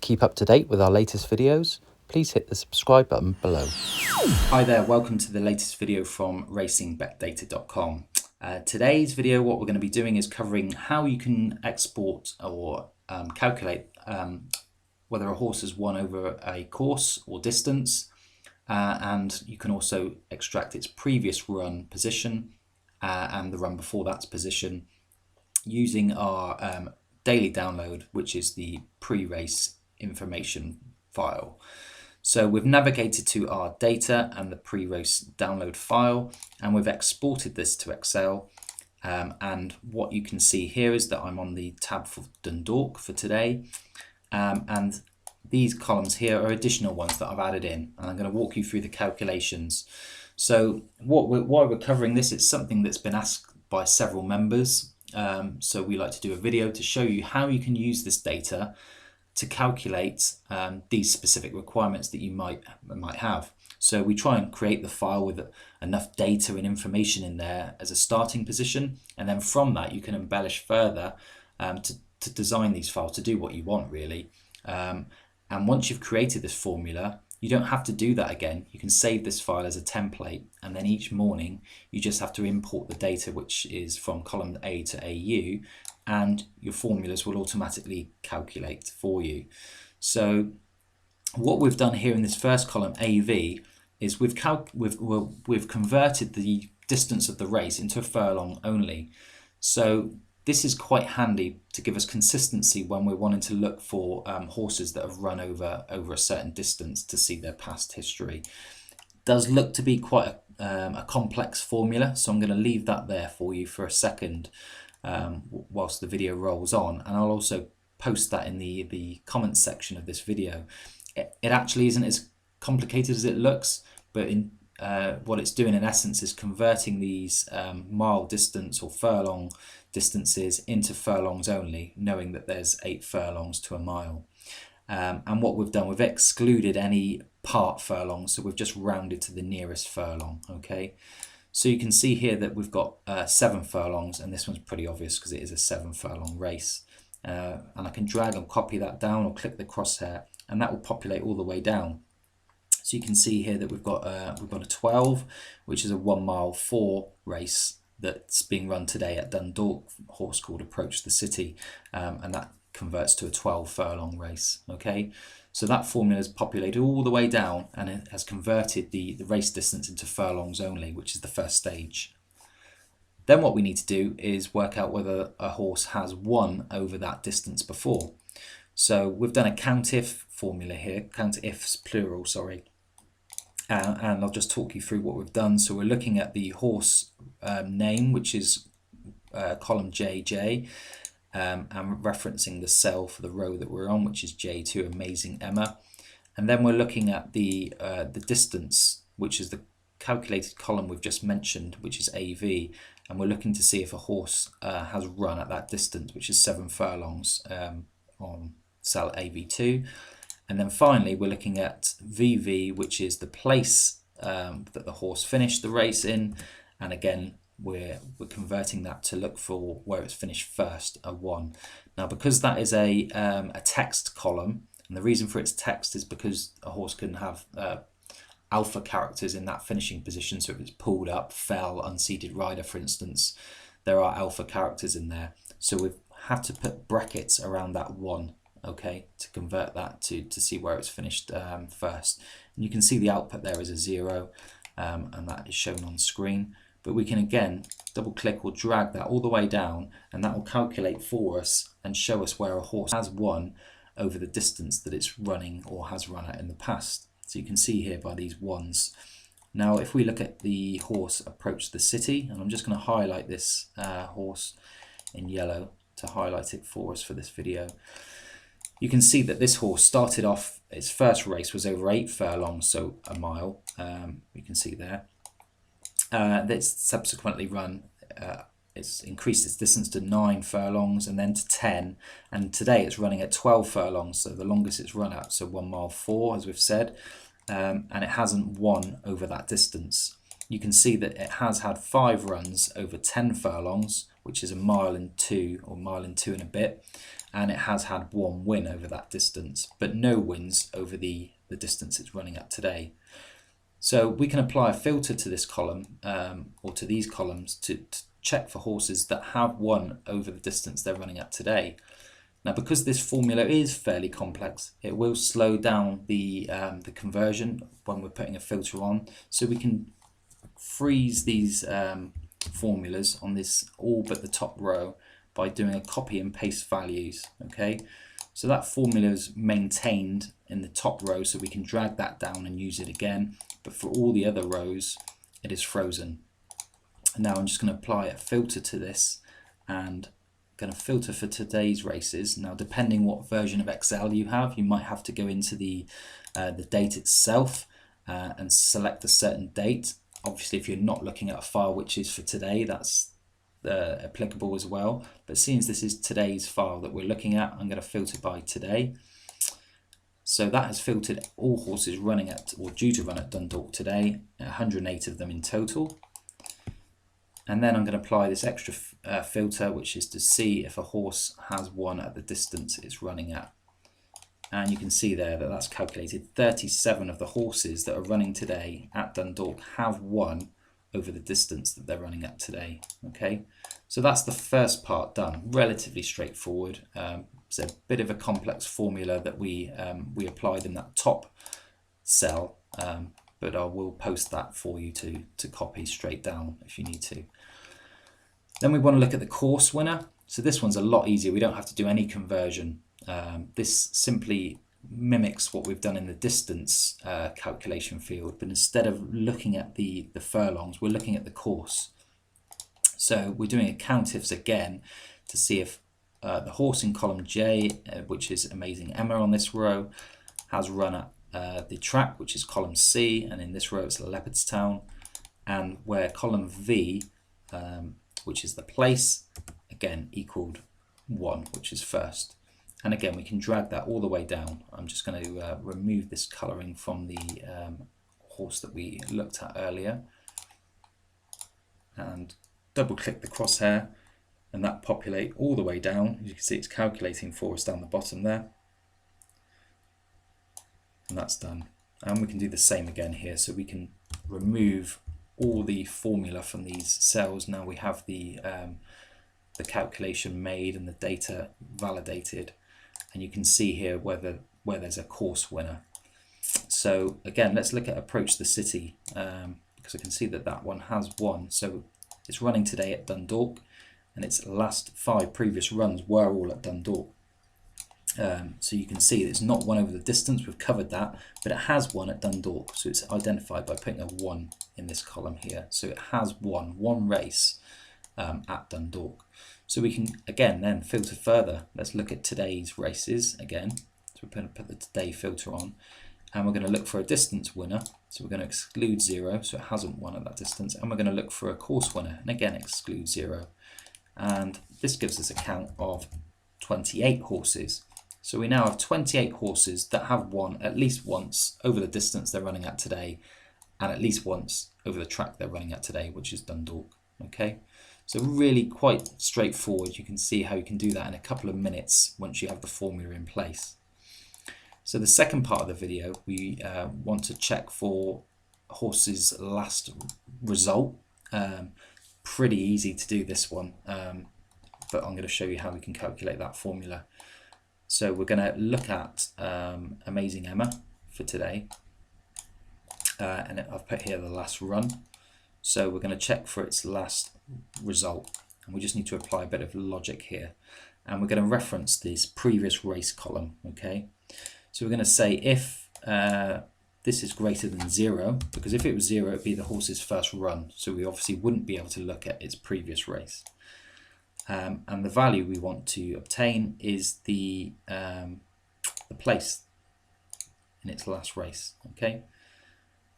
keep up to date with our latest videos, please hit the subscribe button below. Hi there, welcome to the latest video from racingbetdata.com. Today's video, what we're going to be doing is covering how you can export or calculate whether a horse has won over a course or distance, and you can also extract its previous run position and the run before that's position using our daily download, which is the pre-race information file. So we've navigated to our data and the pre-race download file, and we've exported this to Excel. And what you can see here is that I'm on the tab for Dundalk for today. And these columns here are additional ones that I've added in, and I'm going to walk you through the calculations. So why we're covering this, it's something that's been asked by several members. So we like to do a video to show you how you can use this data to calculate these specific requirements that you might have. So we try and create the file with enough data and information in there as a starting position, and then from that you can embellish further to design these files to do what you want really. And once you've created this formula, you don't have to do that again. You can save this file as a template, and then each morning you just have to import the data, which is from column A to AU, and your formulas will automatically calculate for you. So what we've done here in this first column, AV, is we've converted the distance of the race into a furlong only. So this is quite handy to give us consistency when we're wanting to look for horses that have run over a certain distance to see their past history. It does look to be quite a complex formula, so I'm going to leave that there for you for a second whilst the video rolls on, and I'll also post that in the comments section of this video. It actually isn't as complicated as it looks, but what it's doing in essence is converting these mile distance or furlong distances into furlongs only, knowing that there's 8 furlongs to a mile. And what we've done, we've excluded any part furlongs, so we've just rounded to the nearest furlong. Okay, so you can see here that we've got 7 furlongs, and this one's pretty obvious because it is a 7 furlong race. And I can drag and copy that down or click the crosshair, and that will populate all the way down. So you can see here that we've got a 12, which is a 1 mile 4 race that's being run today at Dundalk, a horse called Approach the City, and that converts to a 12 furlong race. Okay, so that formula is populated all the way down, and it has converted the race distance into furlongs only, which is the first stage. Then what we need to do is work out whether a horse has won over that distance before. So we've done a COUNTIF formula here, COUNTIFs plural, sorry. And I'll just talk you through what we've done. So we're looking at the horse name, which is column JJ, and referencing the cell for the row that we're on, which is J2, Amazing Emma. And then we're looking at the distance, which is the calculated column we've just mentioned, which is AV, and we're looking to see if a horse has run at that distance, which is 7 furlongs on cell AV2. And then finally we're looking at VV, which is the place that the horse finished the race in, and again we're converting that to look for where it's finished first, a 1. Now because that is a text column, and the reason for its text is because a horse can have alpha characters in that finishing position. So if it's pulled up, fell, unseated rider, for instance, there are alpha characters in there. So we've had to put brackets around that 1, okay, to convert that to see where it's finished first. And you can see the output there is a 0, and that is shown on screen. But we can again double click or drag that all the way down, and that will calculate for us and show us where a horse has won over the distance that it's running or has run at in the past. So you can see here by these 1s. Now if we look at the horse Approach the City, and I'm just going to highlight this horse in yellow to highlight it for us for this video, you can see that this horse started off, its first race was over 8 furlongs, so a mile, you can see there. That's subsequently run, it's increased its distance to 9 furlongs and then to 10, and today it's running at 12 furlongs, so the longest it's run at, so 1 mile 4 as we've said, and it hasn't won over that distance. You can see that it has had 5 runs over 10 furlongs, which is a mile and 2 or mile and 2 and a bit, and it has had 1 win over that distance, but no wins over the distance it's running at today. So we can apply a filter to this column or to these columns to check for horses that have won over the distance they're running at today. Now, because this formula is fairly complex, it will slow down the conversion when we're putting a filter on. So we can freeze these formulas on this all but the top row by doing a copy and paste values. Okay, so that formula is maintained in the top row, so we can drag that down and use it again. But for all the other rows, it is frozen. And now I'm just going to apply a filter to this and going to filter for today's races. Now, depending what version of Excel you have, you might have to go into the date itself and select a certain date. Obviously, if you're not looking at a file which is for today, that's applicable as well. But seeing as this is today's file that we're looking at, I'm going to filter by today. So that has filtered all horses running at or due to run at Dundalk today, 108 of them in total. And then I'm going to apply this extra filter, which is to see if a horse has won at the distance it's running at. And you can see there that that's calculated 37 of the horses that are running today at Dundalk have won over the distance that they're running at today. Okay, so that's the first part done. Relatively straightforward. It's a bit of a complex formula that we applied in that top cell, but I will post that for you to copy straight down if you need to. Then we want to look at the course winner. So this one's a lot easier. We don't have to do any conversion. This simply mimics what we've done in the distance calculation field, but instead of looking at the furlongs, we're looking at the course. So we're doing a count ifs again to see if the horse in column J, which is Amazing Emma on this row, has run at the track, which is column C, and in this row it's Leopardstown, and where column V, which is the place, again equaled 1, which is first. And again, we can drag that all the way down. I'm just going to remove this colouring from the horse that we looked at earlier, and double click the crosshair, and that populate all the way down. As you can see, it's calculating for us down the bottom there, and that's done. And we can do the same again here, so we can remove all the formula from these cells. Now we have the calculation made and the data validated, and you can see here where there's a course winner. So again, let's look at Approach the City, because I can see that that one has won. So it's running today at Dundalk, and its last 5 previous runs were all at Dundalk. So you can see it's not won over the distance, we've covered that, but it has won at Dundalk. So it's identified by putting a 1 in this column here. So it has won 1 race at Dundalk. So we can again then filter further. Let's look at today's races again. So we're going to put the today filter on, and we're going to look for a distance winner. So we're going to exclude 0, so it hasn't won at that distance, and we're going to look for a course winner, and again exclude 0. And this gives us a count of 28 horses. So we now have 28 horses that have won at least once over the distance they're running at today, and at least once over the track they're running at today, which is Dundalk. Okay, so really quite straightforward. You can see how you can do that in a couple of minutes once you have the formula in place. So the second part of the video, we want to check for horses' last result. Pretty easy to do this one, but I'm going to show you how we can calculate that formula. So we're going to look at Amazing Emma for today, and I've put here the last run. So we're going to check for its last result, and we just need to apply a bit of logic here, and we're going to reference this previous race column. Okay, so we're going to say if this is greater than 0, because if it was 0, it would be the horse's first run, so we obviously wouldn't be able to look at its previous race. And the value we want to obtain is the place in its last race. Okay,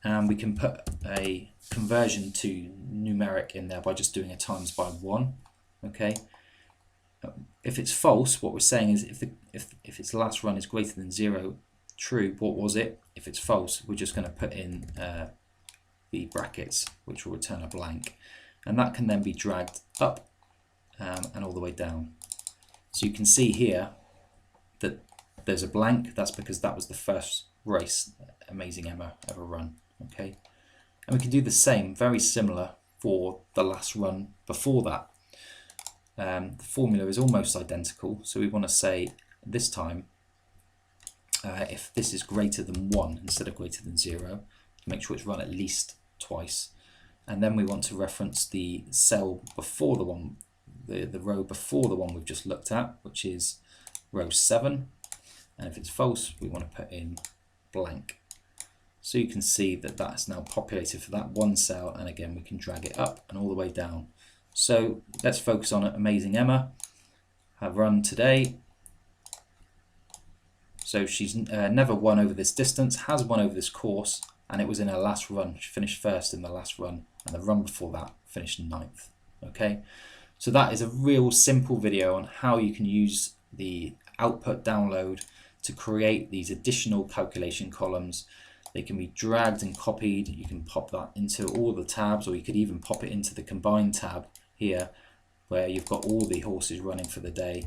and we can put a conversion to numeric in there by just doing a times by 1. Okay, if it's false, what we're saying is if its last run is greater than 0, true, what was it? If it's false, we're just going to put in the brackets, which will return a blank, and that can then be dragged up and all the way down. So you can see here that there's a blank. That's because that was the first race Amazing Emma ever run. Okay, and we can do the same, very similar, for the last run before that. The formula is almost identical, so we want to say this time if this is greater than 1 instead of greater than 0, make sure it's run at least twice, and then we want to reference the cell before the one, the row before the one we've just looked at, which is row 7, and if it's false we want to put in blank. So you can see that that's now populated for that one cell, and again we can drag it up and all the way down. So let's focus on Amazing Emma. Have run today. So she's never won over this distance, has won over this course, and it was in her last run. She finished first in the last run, and the run before that finished 9th. Okay, so that is a real simple video on how you can use the output download to create these additional calculation columns. They can be dragged and copied. You can pop that into all the tabs, or you could even pop it into the combined tab here, where you've got all the horses running for the day.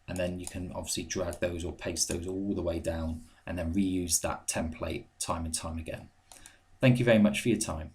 And then you can obviously drag those or paste those all the way down, and then reuse that template time and time again. Thank you very much for your time.